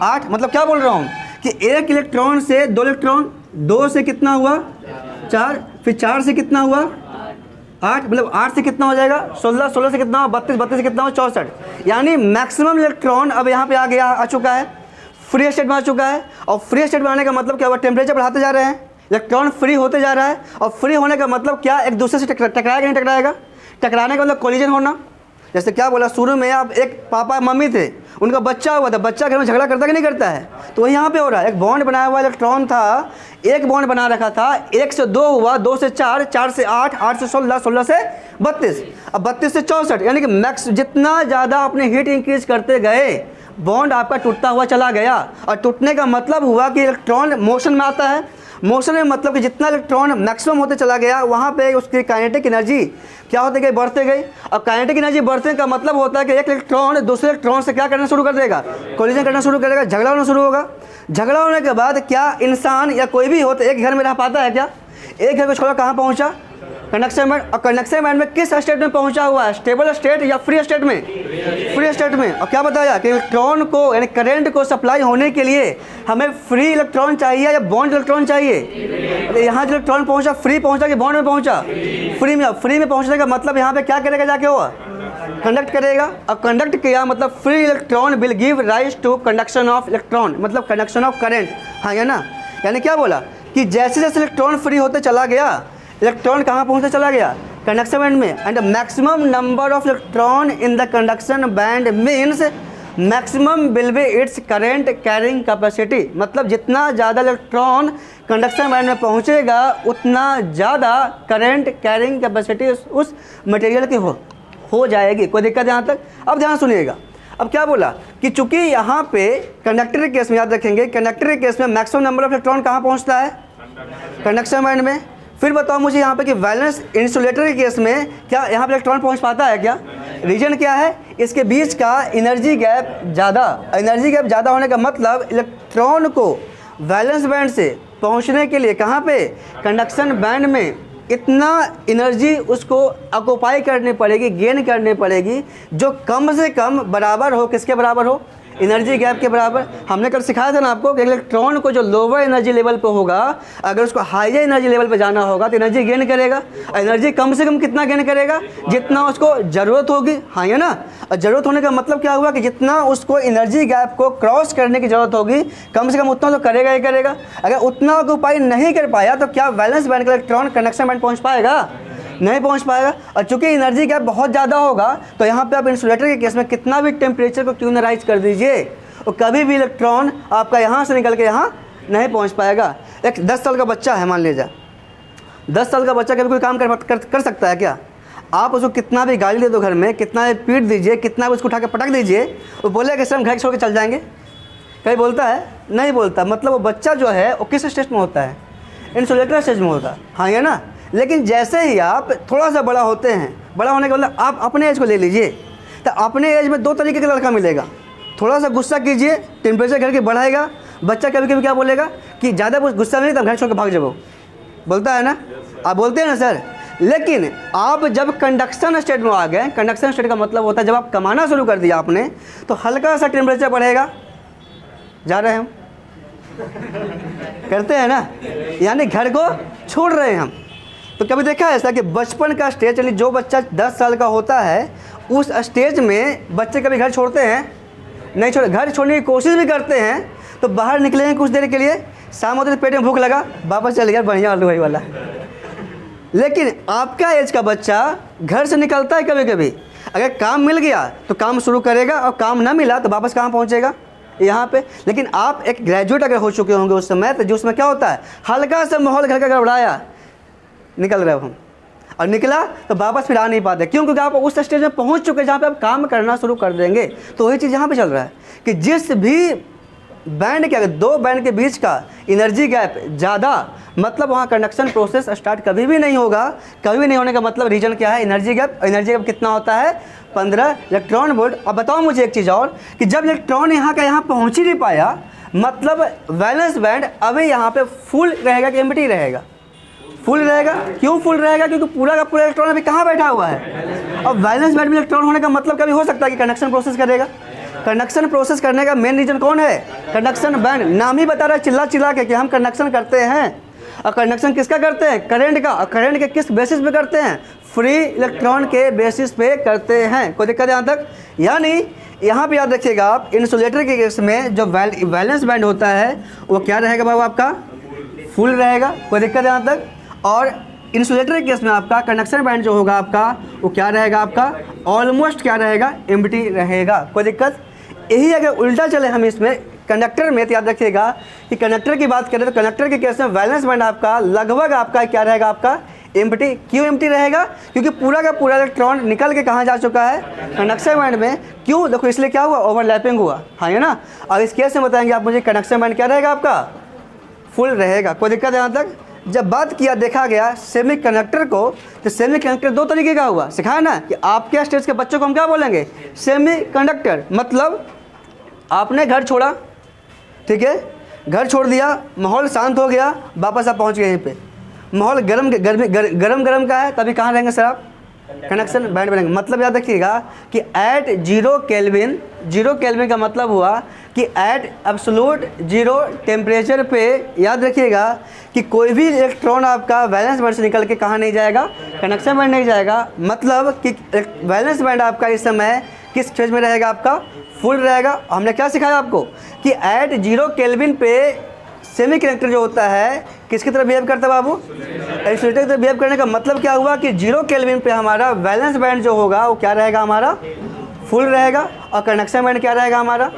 8। मतलब क्या बोल रहा हूँ कि एक इलेक्ट्रॉन से 2 इलेक्ट्रॉन, 2 से कितना हुआ? 4, फिर 4 से कितना हुआ? 8। मतलब 8 से कितना हो जाएगा? 16, 16 से कितना हुआ? 32, 32 से कितना हुआ? 64। यानी मैक्सिमम इलेक्ट्रॉन अब यहाँ पे आ चुका है, फ्री स्टेट में आ चुका है। और फ्री स्टेट में आने का मतलब क्या हुआ? टेम्परेचर बढ़ाते जा रहे हैं, इलेक्ट्रॉन फ्री होते जा रहा है। और फ्री होने का मतलब क्या? एक दूसरे से टकराएगा नहीं टकराएगा? टकराने का मतलब कोलिजन होना। जैसे क्या बोला, शुरू में आप एक पापा मम्मी थे, उनका बच्चा हुआ था, बच्चा घर में झगड़ा करता कि नहीं करता है? तो वही यहाँ पे हो रहा है। एक बॉन्ड बनाया हुआ इलेक्ट्रॉन था, एक बॉन्ड बना रखा था, 1 से 2 हुआ, 2 से 4, 4 से 8, 8 से 16, 16 से 32, अब 32 से 64। यानी कि मैक्स जितना ज़्यादा अपने हीट इंक्रीज करते गए, बॉन्ड आपका टूटता हुआ चला गया। और टूटने का मतलब हुआ कि इलेक्ट्रॉन मोशन में आता है। मोशन में मतलब कि जितना इलेक्ट्रॉन मैक्सिमम होते चला गया, वहाँ पे उसकी काइनेटिक एनर्जी क्या होती गई? बढ़ते गई। अब काइनेटिक एनर्जी बढ़ने का मतलब होता है कि एक इलेक्ट्रॉन दूसरे इलेक्ट्रॉन से क्या करना शुरू कर देगा? कोलिजन करना शुरू करेगा, झगड़ा होना शुरू होगा। झगड़ा होने के बाद क्या इंसान या कोई भी होता एक घर में रह पाता है क्या? एक घर को छोड़ा कहाँ पहुँचा? Conduction band. और कंडक्शन बैंड में किस स्टेट में पहुंचा हुआ है? स्टेबल स्टेट या फ्री स्टेट में? फ्री स्टेट में। और क्या बताया कि इलेक्ट्रॉन को, यानी करंट को सप्लाई होने के लिए हमें फ्री इलेक्ट्रॉन चाहिए या बॉन्ड इलेक्ट्रॉन चाहिए? तो यहाँ जो इलेक्ट्रॉन पहुंचा, फ्री पहुंचा कि बॉन्ड में पहुंचा? फ्री में। फ्री में पहुंचने का मतलब यहाँ पे क्या करेगा? जाके हुआ कंडक्ट करेगा। और कंडक्ट किया मतलब free electron will give rise to conduction of electron, मतलब कंडक्शन ऑफ करंट। हाँ या ना? यानी क्या बोला कि जैसे जैसे इलेक्ट्रॉन फ्री होते चला गया, इलेक्ट्रॉन कहाँ पहुँचते चला गया? कंडक्शन बैंड में। And maximum number of electron in the conduction band means maximum will be its current carrying capacity. मतलब जितना ज़्यादा इलेक्ट्रॉन कंडक्शन बैंड में पहुँचेगा उतना ज़्यादा करंट कैरिंग कैपेसिटी उस मटेरियल की हो जाएगी। कोई दिक्कत यहाँ तक? अब ध्यान सुनिएगा। अब क्या बोला कि चूंकि यहाँ पे कंडक्टर के केस में, याद रखेंगे, कंडक्टर के केस में मैक्सिमम नंबर ऑफ इलेक्ट्रॉन कहाँ पहुँचता है? कंडक्शन बैंड में। फिर बताओ मुझे यहाँ पे कि वैलेंस इंसुलेटर के केस में क्या यहाँ पे इलेक्ट्रॉन पहुँच पाता है क्या? रीजन क्या है? इसके बीच का एनर्जी गैप ज़्यादा। एनर्जी गैप ज़्यादा होने का मतलब इलेक्ट्रॉन को वैलेंस बैंड से पहुँचने के लिए कहाँ पे? कंडक्शन बैंड में इतना एनर्जी उसको ऑक्युपाई करनी पड़ेगी, गेन करनी पड़ेगी, जो कम से कम बराबर हो, किसके बराबर हो? एनर्जी गैप के बराबर। हमने कल सिखाया था ना आपको कि इलेक्ट्रॉन को जो लोअर एनर्जी लेवल पे होगा, अगर उसको हायर एनर्जी लेवल पे जाना होगा तो एनर्जी गेन करेगा। एनर्जी कम से कम कितना गेन करेगा? जितना उसको ज़रूरत होगी। हाँ या ना? और ज़रूरत होने का मतलब क्या हुआ कि जितना उसको एनर्जी गैप को क्रॉस करने की ज़रूरत होगी, कम से कम उतना तो करेगा ही करेगा। अगर उतना ऑक्युपाई नहीं कर पाया तो क्या वैलेंस बैंड का इलेक्ट्रॉन कंडक्शन बैंड पहुँच पाएगा? नहीं पहुंच पाएगा। और चूंकि एनर्जी गैप बहुत ज़्यादा होगा तो यहाँ पे आप इंसुलेटर के केस में कितना भी टेम्परेचर को क्यों न राइज कर दीजिए, और कभी भी इलेक्ट्रॉन आपका यहाँ से निकल के यहाँ नहीं पहुँच पाएगा। एक 10 साल का बच्चा है मान लीजिए, 10 साल का बच्चा कभी कोई काम कर सकता है क्या? आप उसको कितना भी गाली दे दो घर में, कितना भी पीट दीजिए, कितना भी उसको उठा के पटक दीजिए, वो बोलेगा कि सर हम घर छोड़ के चल जाएंगे? कहीं बोलता है? नहीं बोलता। मतलब वो बच्चा जो है वो किस स्टेज में होता है? इंसुलेटर स्टेज में होता है, हाँ या ना? लेकिन जैसे ही आप थोड़ा सा बड़ा होते हैं, बड़ा होने के मतलब आप अपने एज को ले लीजिए, तो अपने एज में 2 तरीके का लड़का मिलेगा। थोड़ा सा गुस्सा कीजिए, टेम्परेचर घर के बढ़ाएगा, बच्चा कभी कभी क्या बोलेगा कि ज़्यादा गुस्सा नहीं, तब घर छोड़ के भाग जाओ, बोलता है ना? आप बोलते हैं ना सर। लेकिन आप जब कंडक्शन स्टेट में आ गए, कंडक्शन स्टेट का मतलब होता है जब आप कमाना शुरू कर दिया आपने, तो हल्का सा टेम्परेचर बढ़ेगा। जा रहे हैं हम करते हैं ना, यानी घर को छोड़ रहे हैं हम। तो कभी देखा है ऐसा कि बचपन का स्टेज, यानी जो बच्चा 10 साल का होता है उस स्टेज में बच्चे कभी घर छोड़ते हैं? नहीं छोड़। घर छोड़ने की कोशिश भी करते हैं तो बाहर निकलेंगे कुछ देर के लिए, शाम होते तो पेट में भूख लगा, वापस चल गया बढ़िया आलू भाई वाला। लेकिन आपका एज का बच्चा घर से निकलता है कभी कभी, अगर काम मिल गया तो काम शुरू करेगा, और काम ना मिला तो वापस कहाँ पहुँचेगा? यहाँ पे। लेकिन आप एक ग्रेजुएट अगर हो चुके होंगे उस समय, तो जो उसमें क्या होता है, हल्का सा माहौल घर का गड़बड़ाया, निकल रहे हो हम, और निकला तो वापस फिर आ नहीं पाते। क्यों? क्योंकि आप उस स्टेज में पहुँच चुके हैं जहाँ पे आप काम करना शुरू कर देंगे। तो वही चीज़ यहाँ पे चल रहा है कि जिस भी बैंड के, अगर 2 बैंड के बीच का एनर्जी गैप ज़्यादा, मतलब वहाँ कंडक्शन प्रोसेस स्टार्ट कभी भी नहीं होगा। कभी भी नहीं होने का मतलब रीजन क्या है? Energy gap. एनर्जी गैप कितना होता है? 15 इलेक्ट्रॉन वोल्ट। अब बताओ मुझे एक चीज़ और, कि जब इलेक्ट्रॉन यहाँ का यहाँ पहुँच ही नहीं पाया, मतलब वैलेंस बैंड अभी यहाँ पे फुल रहेगा कि एम्प्टी रहेगा? फुल रहेगा। क्यों फुल रहेगा? क्योंकि पूरा का पूरा इलेक्ट्रॉन अभी कहाँ बैठा हुआ है। अब वैलेंस बैंड में इलेक्ट्रॉन होने का मतलब कभी हो सकता है कि कंडक्शन प्रोसेस करेगा। कंडक्शन प्रोसेस करने का मेन रीजन कौन है? Conduction band. नाम ही बता रहा है चिल्ला चिल्ला के कि हम कंडक्शन करते हैं। और कंडक्शन किसका करते हैं? करंट का। और करंट के किस बेसिस पे करते हैं? फ्री इलेक्ट्रॉन के बेसिस पे करते हैं। कोई दिक्कत है यहाँ तक? यानी यहाँ पे याद रखिएगा आप, इंसुलेटर के केस में जो वैलेंस बैंड होता है वो क्या रहेगा बाबू? आपका फुल रहेगा। कोई दिक्कत है यहाँ तक? और इंसुलेटर के केस में आपका कंडक्शन बैंड जो होगा आपका वो क्या रहेगा? आपका ऑलमोस्ट क्या रहेगा? एम्प्टी रहेगा। कोई दिक्कत? यही अगर उल्टा चले हम इसमें कंडक्टर में, तो याद रखिएगा कि कंडक्टर की बात करें तो कंडक्टर के केस में वैलेंस बैंड आपका लगभग आपका क्या रहेगा? आपका एम्प्टी। क्यों एम्प्टी रहेगा? क्योंकि पूरा का पूरा इलेक्ट्रॉन निकल के कहाँ जा चुका है? कंडक्शन बैंड में। क्यों? देखो इसलिए क्या हुआ? ओवरलैपिंग हुआ, हाँ है ना? अब इस केस में बताएंगे आप मुझे कंडक्शन बैंड क्या रहेगा? आपका फुल रहेगा। कोई दिक्कत है यहाँ तक? जब बात किया देखा गया सेमी कंडक्टर को, तो सेमी कंडक्टर 2 तरीके का हुआ। सिखाया ना कि आपके स्टेज के बच्चों को हम क्या बोलेंगे? Semi conductor. मतलब आपने घर छोड़ा, ठीक है, घर छोड़ दिया, माहौल शांत हो गया, वापस आप पहुंच गए यहीं पे, माहौल गरम का है, तभी कहाँ रहेंगे सर आप? कंडक्शन बैंड में रहेंगे। मतलब याद रखिएगा कि एट 0 केल्विन, 0 केल्विन का मतलब हुआ कि एट एब्सोल्यूट 0 टेम्परेचर पे याद रखिएगा कि कोई भी इलेक्ट्रॉन आपका वैलेंस बैंड से निकल के कहाँ नहीं जाएगा? कंडक्शन बैंड नहीं जाएगा। मतलब कि वैलेंस बैंड आपका इस समय किस स्टेज में रहेगा? आपका फुल रहेगा। हमने क्या सिखाया आपको कि एट 0 केल्विन पे सेमी कंडक्टर जो होता है किसकी तरह बिहेव करता है बाबू? इंसुलेटर की तरह बिहेव करने का मतलब क्या हुआ कि 0 केल्विन पे हमारा वैलेंस बैंड जो होगा वो क्या रहेगा? हमारा फुल रहेगा। और कंडक्शन बैंड क्या रहेगा? हमारा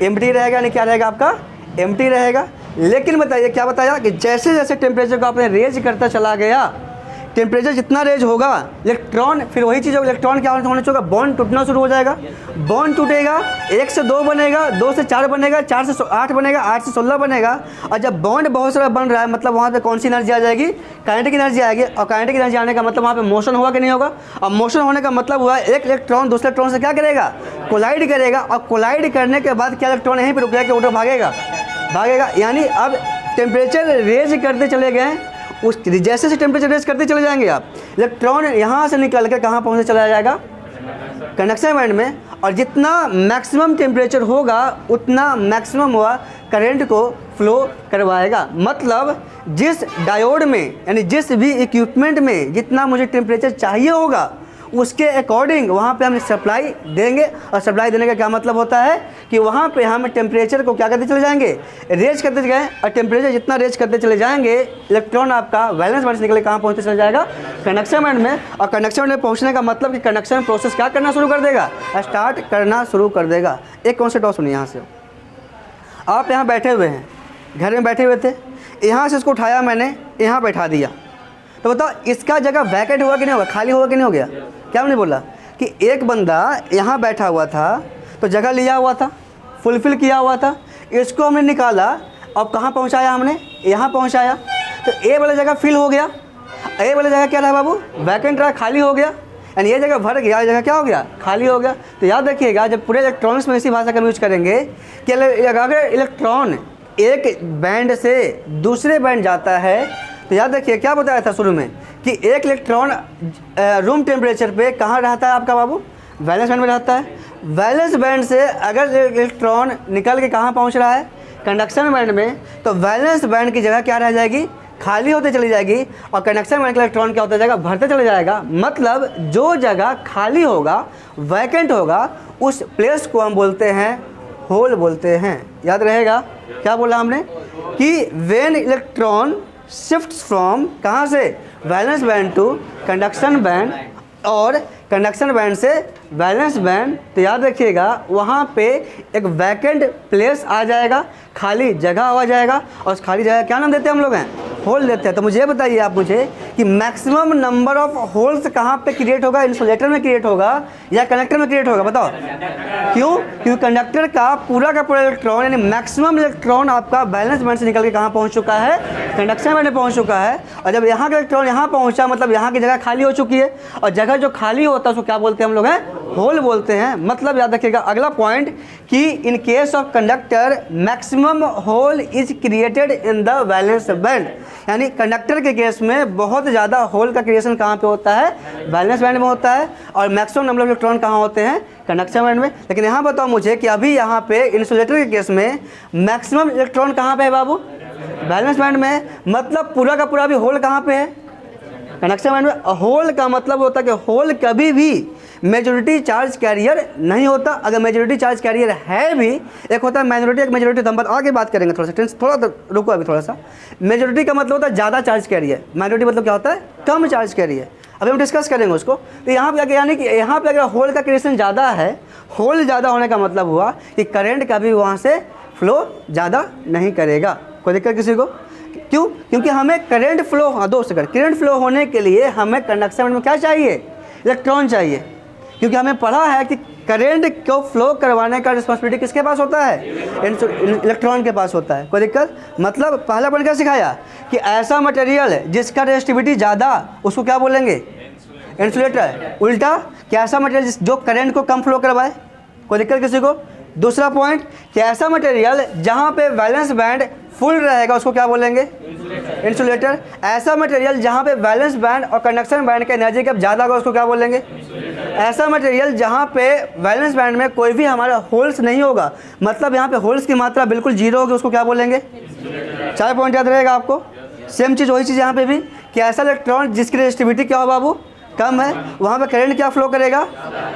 एम्प्टी रहेगा। यानी क्या रहेगा? आपका एम्प्टी रहेगा। लेकिन बताइए क्या बताया कि जैसे जैसे टेम्परेचर को आपने रेज करता चला गया, टेम्परेचर जितना रेज होगा, इलेक्ट्रॉन फिर वही चीज़ होगा, इलेक्ट्रॉन क्या होने चाहिए? बॉन्ड टूटना शुरू हो जाएगा। बॉन्ड टूटेगा, 1 से 2 बनेगा, 2 से 4 बनेगा, 4 से 8 बनेगा, 8 से 16 बनेगा। और जब बॉन्ड बहुत सारा बन रहा है, मतलब वहाँ पे कौन सी एनर्जी आ जाएगी? काइनेटिक एनर्जी आएगी। और काइनेटिक एनर्जी आने का मतलब वहाँ पे मोशन होगा कि नहीं होगा? और मोशन होने का मतलब हुआ एक इलेक्ट्रॉन दूसरे इलेक्ट्रॉन से क्या करेगा? कोलाइड करेगा। और कोलाइड करने के बाद क्या इलेक्ट्रॉन यहीं पर रुक जाएगा? उधर भागेगा। यानी अब टेम्परेचर रेज करते चले गए, उस जैसे जैसे टेम्परेचर रेज करते चले जाएंगे आप, इलेक्ट्रॉन यहाँ से निकल कर कहाँ पहुँचने चला जाएगा? कंडक्शन बैंड में। और जितना मैक्सिमम टेम्परेचर होगा उतना मैक्सिमम हुआ करंट को फ्लो करवाएगा। मतलब जिस डायोड में, यानी जिस भी इक्विपमेंट में जितना मुझे टेम्परेचर चाहिए होगा उसके अकॉर्डिंग वहाँ पे हम सप्लाई देंगे। और सप्लाई देने का क्या मतलब होता है कि वहाँ पे हम टेम्परेचर को क्या करते चले जाएंगे? रेज करते गए। और टेम्परेचर जितना रेज करते चले जाएंगे, इलेक्ट्रॉन आपका वैलेंस बैंड से निकल कहाँ पहुँचते चले जाएगा? कंडक्शन बैंड में। और कंडक्शन बैंड में पहुँचने का मतलब कि कंडक्शन प्रोसेस क्या करना शुरू कर देगा? स्टार्ट करना शुरू कर देगा। एक कॉन्सेप्ट और सुनिए यहाँ से। आप यहाँ बैठे हुए हैं, घर में बैठे हुए थे, यहाँ से इसको उठाया मैंने, यहाँ बैठा दिया। तो बताओ इसका जगह वैकेंट हुआ कि नहीं हुआ, खाली हुआ कि नहीं हो गया? क्या हमने बोला कि एक बंदा यहाँ बैठा हुआ था तो जगह लिया हुआ था, फुलफिल किया हुआ था, इसको हमने निकाला, अब कहाँ पहुँचाया हमने? यहाँ पहुँचाया। तो ए वाला जगह फिल हो गया, ए वाला जगह क्या रहा बाबू? वैकेंट रहा, खाली हो गया, यानी ये जगह भर गया, ये जगह क्या हो गया? खाली हो गया। तो याद रखिएगा जब पूरे इलेक्ट्रॉनिक्स में इसी भाषा का यूज करेंगे कि अगर इलेक्ट्रॉन एक बैंड से दूसरे बैंड जाता है तो याद रखिए क्या बताया था शुरू में कि एक इलेक्ट्रॉन रूम टेम्परेचर पे कहाँ रहता है आपका बाबू? वैलेंस बैंड में रहता है। वैलेंस बैंड से अगर इलेक्ट्रॉन निकल के कहाँ पहुँच रहा है? कंडक्शन बैंड में, तो वैलेंस बैंड की जगह क्या रह जाएगी? खाली होते चली जाएगी, और कंडक्शन बैंड का इलेक्ट्रॉन क्या होता जाएगा? भरते चले जाएगा। मतलब जो जगह खाली होगा, वैकेंट होगा, उस प्लेस को हम बोलते हैं होल बोलते हैं। याद रहेगा क्या बोला हमने कि व्हेन इलेक्ट्रॉन शिफ्ट्स फ्रॉम कहाँ से? Valence band to conduction band, और कंडक्शन बैंड से वैलेंस बैंड, तो याद रखिएगा वहाँ पे एक वैकेंट प्लेस आ जाएगा, खाली जगह आ जाएगा, और उस खाली जगह क्या नाम देते हैं हम लोग? हैं होल देते हैं। तो मुझे बताइए आप मुझे कि मैक्सिमम नंबर ऑफ होल्स कहाँ पे क्रिएट होगा? इंसुलेटर में क्रिएट होगा या कंडक्टर में क्रिएट होगा? बताओ क्यों? क्योंकि कंडक्टर का पूरा इलेक्ट्रॉन यानी मैक्सिमम इलेक्ट्रॉन आपका वैलेंस बैंड से निकल के कहाँ पहुँच चुका है? कंडक्शन बैंड में पहुँच चुका है। और जब यहाँ का इलेक्ट्रॉन यहाँ पहुँचा मतलब यहाँ की जगह खाली हो चुकी है, और जगह जो खाली होता है उसको क्या बोलते हैं हम लोग? हैं होल बोलते हैं। मतलब याद रखिएगा अगला पॉइंट कि in case of conductor maximum hole is created in the valence band, यानी कंडक्टर के केस में बहुत ज़्यादा होल का क्रिएशन कहाँ पे होता है? वैलेंस बैंड में होता है, और मैक्सिमम नंबर ऑफ इलेक्ट्रॉन कहाँ होते हैं? कंडक्शन बैंड में। लेकिन यहाँ बताओ मुझे कि अभी यहाँ पे इंसुलेटर के केस में मैक्सिमम इलेक्ट्रॉन कहाँ पे है बाबू? वैलेंस बैंड में। मतलब पूरा का पूरा भी होल कहाँ पे है? कंडक्शन बैंड में। होल का मतलब होता है कि होल कभी भी मेजॉरिटी चार्ज कैरियर नहीं होता। अगर मेजॉरिटी चार्ज कैरियर है भी, एक होता है माइनॉरिटी, एक मेजॉरिटी, तो हम आगे बात करेंगे थोड़ा रुको अभी थोड़ा सा। मेजॉरिटी का मतलब होता है ज़्यादा चार्ज कैरियर, माइनॉरिटी मतलब क्या होता है? कम चार्ज कैरियर। अभी हम डिस्कस करेंगे उसको। तो यहाँ पे क्या, यानी कि यहाँ पे अगर होल का क्रिएशन ज़्यादा है, होल ज़्यादा होने का मतलब हुआ कि करंट कभी वहाँ से फ्लो ज़्यादा नहीं करेगा। कोई दिक्कत किसी को? क्यों? क्योंकि हमें करंट फ्लो, करंट फ्लो होने के लिए हमें कंडक्शन में क्या चाहिए? इलेक्ट्रॉन चाहिए। क्योंकि हमें पढ़ा है कि करंट को फ्लो करवाने का रिस्पॉन्सिबिलिटी किसके पास होता है? इलेक्ट्रॉन के पास होता है। कोई दिक्कत? मतलब पहला पॉइंट क्या सिखाया कि ऐसा मटेरियल जिसका रेजिस्टिविटी ज़्यादा उसको क्या बोलेंगे? इंसुलेटर। उल्टा कि ऐसा मटेरियल जो करंट को कम फ्लो करवाए। कोई दिक्कत किसी को? दूसरा पॉइंट कि ऐसा मटेरियल जहाँ पे वैलेंस बैंड फुल रहेगा उसको क्या बोलेंगे? इंसुलेटर। ऐसा मटेरियल जहाँ पे वैलेंस बैंड और कंडक्शन बैंड का एनर्जी गैप ज़्यादा होगा उसको क्या बोलेंगे? ऐसा मटेरियल जहाँ पे वैलेंस बैंड में कोई भी हमारा होल्स नहीं होगा, मतलब यहाँ पे होल्स की मात्रा बिल्कुल जीरो होगी, उसको क्या बोलेंगे? 4 पॉइंट याद रहेगा आपको। सेम चीज़ वही चीज़ यहाँ पे भी कि ऐसा इलेक्ट्रॉन जिसकी रेजिस्टिविटी क्या हो बाबू? कम है, वहाँ पे करंट क्या फ्लो करेगा?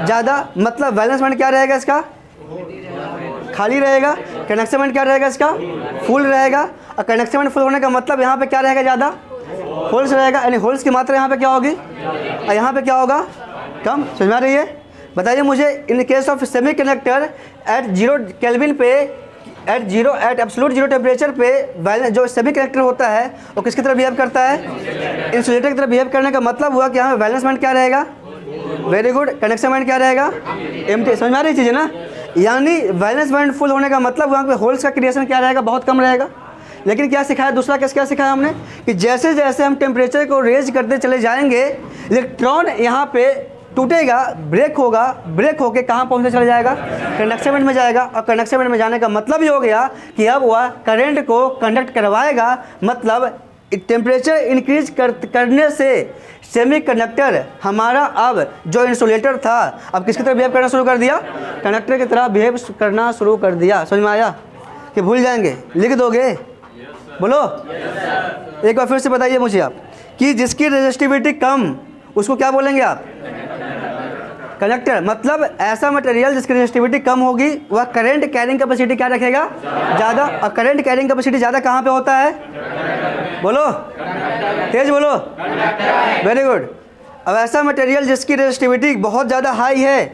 ज़्यादा। मतलब वैलेंस बैंड क्या रहेगा इसका? खाली रहेगा। कंडक्शन बैंड क्या रहेगा इसका? फुल रहेगा। और कंडक्शन बैंड फुल होने का मतलब यहाँ पे क्या रहेगा? ज़्यादा होल्स रहेगा, यानी होल्स की मात्रा यहाँ पे क्या होगी और यहाँ पे क्या होगा? कम। समझ में आ रही है? बताइए मुझे, इन case of semi conductor at 0 kelvin पे, एट एब्सोल्यूट 0 टेम्परेचर पे जो सेमी कंडक्टर होता है वो किसकी तरह बिहेव करता है? इंसुलेटर की तरह बिहेव करने का मतलब हुआ कि यहाँ पे वैलेंस बैंड क्या रहेगा? Very good. कंडक्शन बैंड क्या रहेगा? एम्प्टी। समझ में आ रही चीज़ है ना? यानी वैलेंस बैंड फुल होने का मतलब वहाँ पे होल्स का क्रिएशन क्या रहेगा? बहुत कम रहेगा। लेकिन क्या सिखाया? दूसरा केस क्या सिखाया हमने कि जैसे जैसे हम टेम्परेचर को रेज करते चले जाएंगे, इलेक्ट्रॉन यहाँ पे टूटेगा, ब्रेक होगा, ब्रेक होके कहाँ पहुँचते चले जाएगा? कंडक्शन बैंड में जाएगा। और कंडक्शन बैंड में जाने का मतलब ये हो गया कि अब वह करंट को कंडक्ट करवाएगा। मतलब टेम्परेचर इंक्रीज करने से सेमी कंडक्टर हमारा अब जो इंसुलेटर था अब किसकी तरह बिहेव करना शुरू कर दिया? कंडक्टर की तरह बिहेव करना शुरू कर दिया। समझ में आया कि भूल जाएंगे? लिख दोगे? बोलो एक बार फिर से बताइए मुझे आप कि जिसकी रेजिस्टिविटी कम उसको क्या बोलेंगे आप? कंडक्टर। मतलब ऐसा मटेरियल जिसकी रेजिस्टिविटी कम होगी वह करंट कैरिंग कैपेसिटी क्या रखेगा? ज़्यादा। और करंट कैरिंग कैपेसिटी ज़्यादा कहाँ पे होता है? बोलो तेज बोलो। Very good. अब ऐसा मटेरियल जिसकी रेजिस्टिविटी बहुत ज़्यादा हाई है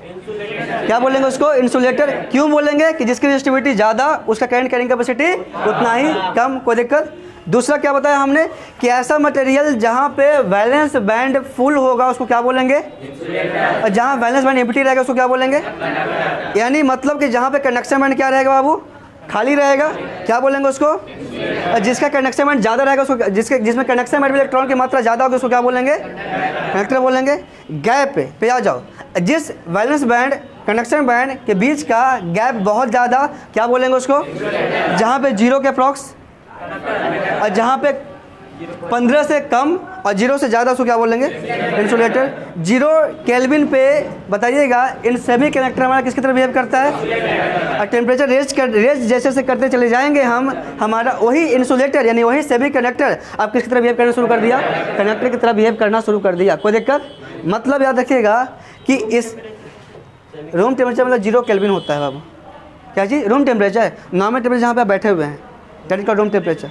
क्या बोलेंगे उसको? इंसुलेटर। क्यों बोलेंगे कि जिसकी रेजिस्टिविटी ज़्यादा उसका करंट कैरिंग कैपेसिटी उतना ही कम। कोई दिक्कत? दूसरा क्या बताया हमने कि ऐसा मटेरियल जहाँ पे वैलेंस बैंड फुल होगा उसको क्या बोलेंगे, और जहाँ वैलेंस बैंड एम्प्टी रहेगा उसको क्या बोलेंगे। यानी मतलब कि जहाँ पे कंडक्शन बैंड क्या रहेगा बाबू, खाली रहेगा, क्या बोलेंगे उसको। और जिसका कंडक्शन बैंड ज़्यादा रहेगा उसको, जिसमें कंडक्शन बैंड में इलेक्ट्रॉन की मात्रा ज़्यादा होगी उसको क्या बोलेंगे, कंडक्टर बोलेंगे। गैप पे आ जाओ, जिस वैलेंस बैंड कंडक्शन बैंड के बीच का गैप बहुत ज़्यादा, क्या बोलेंगे उसको, जहाँ पे 0 के अप्रॉक्स, और जहाँ पे 15 से कम और 0 से ज़्यादा उसको क्या बोलेंगे, इंसुलेटर। 0 केल्विन पे बताइएगा इन सेमी कंडक्टर हमारा किसकी तरह बिहेव करता है, और टेम्परेचर रेज जैसे से करते चले जाएंगे हम, हमारा वही इंसुलेटर यानी वही सेमी कंडक्टर अब किसकी तरह बिहेव करना शुरू कर दिया, कंडक्टर की तरह बिहेव करना शुरू कर दिया। कोई दिक्कत, मतलब याद रखिएगा कि इस रूम टेम्परेचर मतलब 0 केल्विन होता है बाबू, क्या जी, रूम टेम्परेचर, नॉर्मल टेम्परेचर जहाँ पे आप बैठे हुए हैं, दैट का रूम टेम्परेचर।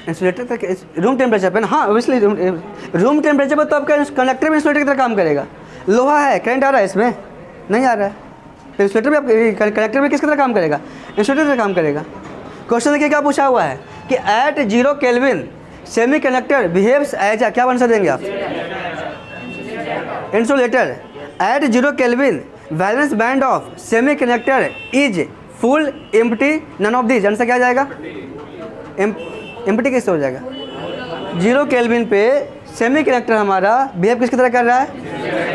इंसुलेटर तक रूम टेम्परेचर पे ना, हाँ ऑब्वियसली रूम टेम्परेचर पर तो आपका कंडक्टर भी इंसुलेटर की तरह काम करेगा। लोहा है, करंट आ रहा है इसमें, नहीं आ रहा है, तो इंसुलेटर भी आप कंडक्टर में किसकी तरह काम करेगा, इंसुलेटर की तरह काम करेगा। क्वेश्चन देखिए क्या पूछा हुआ है कि at 0 Kelvin semiconductor behaves as, क्या आंसर देंगे आप, insulator. At 0 Kelvin valence band of semiconductor is full empty, none of these, answer क्या आ जाएगा, एम्प्टी कैसे हो जाएगा। 0 केल्विन पे सेमी कंडक्टर हमारा बिहेव किसकी तरह कर रहा है,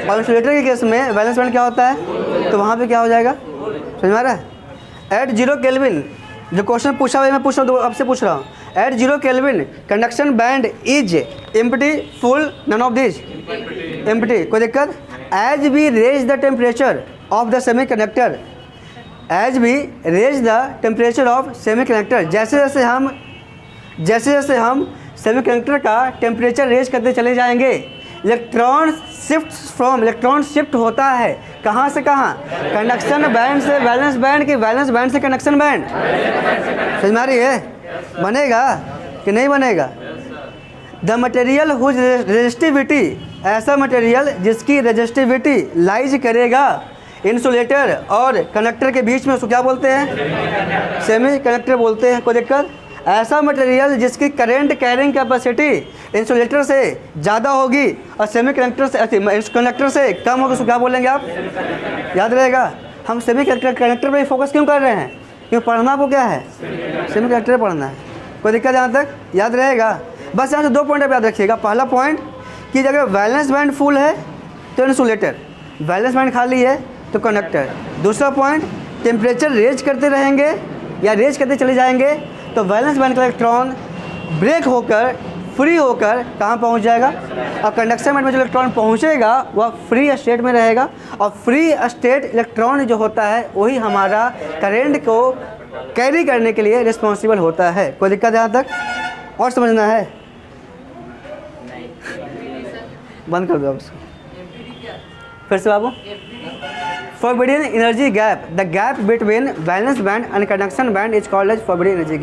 और इंसुलेटर के केस में वैलेंस बैंड क्या होता है, तो वहाँ पे क्या हो जाएगा, समझ में आ रहा है। एट 0 केल्विन जो क्वेश्चन पूछा हुआ है मैं पूछ रहा हूँ, आपसे पूछ रहा हूँ, at 0 Kelvin conduction band is empty, full, none of this, empty. कोई दिक्कत। As we raise the temperature of the semiconductor, as we raise the temperature of semiconductor, जैसे जैसे हम सेमी कंडक्टर का टेम्परेचर रेज करते चले जाएंगे, इलेक्ट्रॉन शिफ्ट होता है कहाँ से कहाँ, कंडक्शन बैंड से वैलेंस बैंड की, वैलेंस बैंड से कंडक्शन बैंड। समझ में आ रही है, बनेगा कि नहीं बनेगा। द मटेरियल हुज रेजिस्टिविटी, ऐसा मटेरियल जिसकी रेजिस्टिविटी लाइज करेगा इंसुलेटर और कंडक्टर के बीच में, उसको क्या बोलते हैं, सेमी कंडक्टर बोलते हैं। कोई दिक्कत। ऐसा मटेरियल जिसकी करंट कैरिंग कैपेसिटी इंसुलेटर से ज़्यादा होगी और सेमी कंडक्टर से कम होगी, उसको क्या बोलेंगे आप, याद रहेगा। हम सेमी कंडक्टर पे फोकस क्यों कर रहे हैं, क्योंकि पढ़ना आपको क्या है, सेमी कंडक्टर पढ़ना है। कोई दिक्कत यहाँ तक, याद रहेगा। बस यहाँ से 2 पॉइंट आप याद रखिएगा। पहला पॉइंट कि अगर वैलेंस बैंड फुल है तो इंसुलेटर, वैलेंस बैंड खाली है तो कंडक्टर। दूसरा पॉइंट, टेम्परेचर रेज करते रहेंगे या रेज करते चले जाएंगे तो वैलेंस बैंड का इलेक्ट्रॉन ब्रेक होकर फ्री होकर कहाँ पहुँच जाएगा, और कंडक्शन बैंड में जो इलेक्ट्रॉन पहुँचेगा वह फ्री स्टेट में रहेगा, और फ्री स्टेट इलेक्ट्रॉन जो होता है वही हमारा करंट को कैरी करने के लिए रिस्पॉन्सिबल होता है। कोई दिक्कत यहाँ तक, और समझना है, बंद कर दो उसको फिर से बाबू। Forbidden energy gap, the gap between valence band and conduction band is called as forbidden energy gap.